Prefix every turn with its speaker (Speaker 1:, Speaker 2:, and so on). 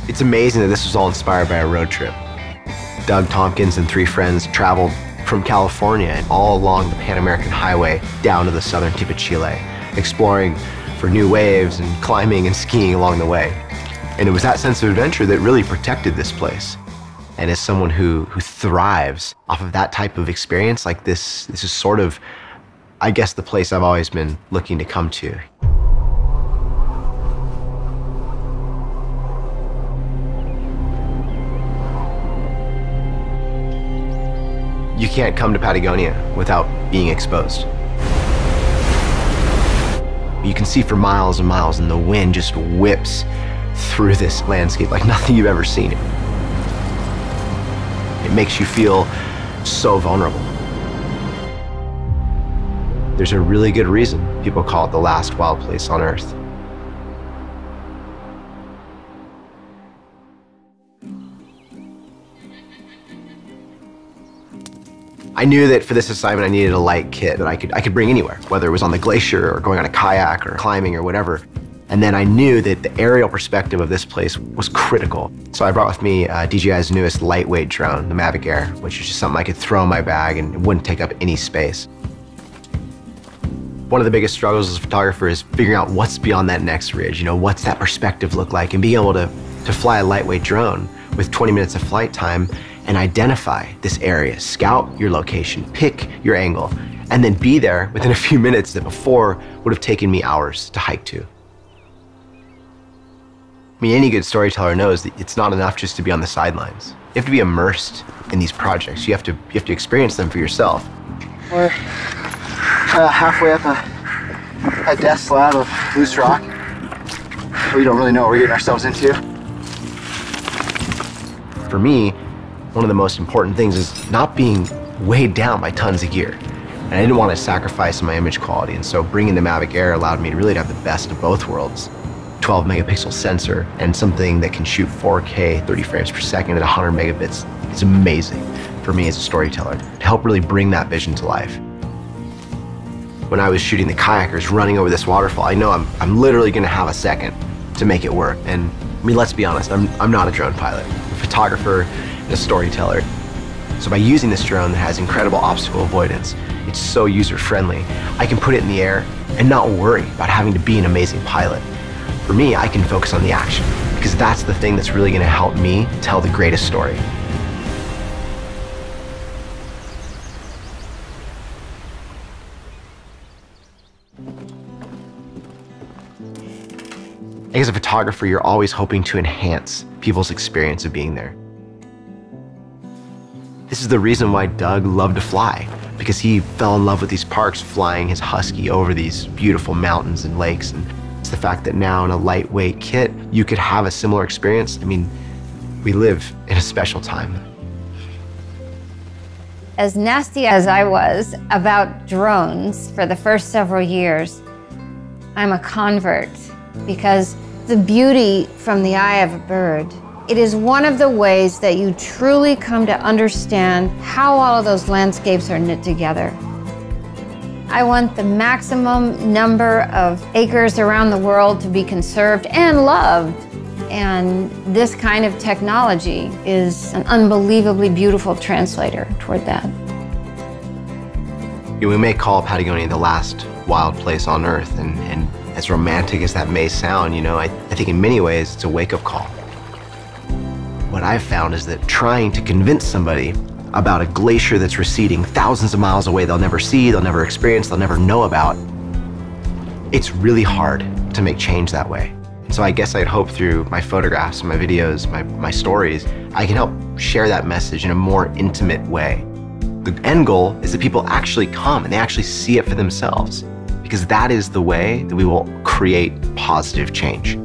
Speaker 1: It's amazing that this was all inspired by a road trip. Doug Tompkins and 3 friends traveled from California and all along the Pan American Highway down to the southern tip of Chile, exploring for new waves and climbing and skiing along the way. And it was that sense of adventure that really protected this place. And as someone who thrives off of that type of experience, like this is sort of, I guess, the place I've always been looking to come to. You can't come to Patagonia without being exposed. You can see for miles and miles, and the wind just whips through this landscape like nothing you've ever seen. It makes you feel so vulnerable. There's a really good reason people call it the last wild place on Earth. I knew that for this assignment I needed a light kit that I could bring anywhere, whether it was on the glacier or going on a kayak or climbing or whatever. And then I knew that the aerial perspective of this place was critical. So I brought with me DJI's newest lightweight drone, the Mavic Air, which is just something I could throw in my bag and it wouldn't take up any space. One of the biggest struggles as a photographer is figuring out what's beyond that next ridge, what's that perspective look like, and being able to fly a lightweight drone with 20 minutes of flight time and identify this area, scout your location, pick your angle, and then be there within a few minutes that before would have taken me hours to hike to. I mean, any good storyteller knows that it's not enough just to be on the sidelines. You have to be immersed in these projects. You have to experience them for yourself.
Speaker 2: We're halfway up a death slab of loose rock. We don't really know what we're getting ourselves into.
Speaker 1: For me, one of the most important things is not being weighed down by tons of gear. And I didn't want to sacrifice my image quality, and so bringing the Mavic Air allowed me to really have the best of both worlds. 12 megapixel sensor and something that can shoot 4K 30 frames per second at 100 megabits is amazing for me as a storyteller to help really bring that vision to life. When I was shooting the kayakers running over this waterfall, I know I'm literally going to have a second to make it work. And I mean, let's be honest, I'm not a drone pilot. I'm a photographer and a storyteller. So by using this drone that has incredible obstacle avoidance, it's so user-friendly, I can put it in the air and not worry about having to be an amazing pilot. For me, I can focus on the action, because that's the thing that's really going to help me tell the greatest story. As a photographer, you're always hoping to enhance people's experience of being there. This is the reason why Doug loved to fly, because he fell in love with these parks, flying his Husky over these beautiful mountains and lakes. And it's the fact that now in a lightweight kit, you could have a similar experience. I mean, we live in a special time.
Speaker 3: As nasty as I was about drones for the first several years, I'm a convert, because the beauty from the eye of a bird, it is one of the ways that you truly come to understand how all of those landscapes are knit together. I want the maximum number of acres around the world to be conserved and loved. And this kind of technology is an unbelievably beautiful translator toward that.
Speaker 1: We may call Patagonia the last wild place on Earth, and as romantic as that may sound, I think in many ways it's a wake-up call. What I've found is that trying to convince somebody about a glacier that's receding thousands of miles away they'll never see, they'll never experience, they'll never know about, it's really hard to make change that way. So I guess I'd hope through my photographs, my videos, my stories, I can help share that message in a more intimate way. The end goal is that people actually come and they actually see it for themselves, because that is the way that we will create positive change.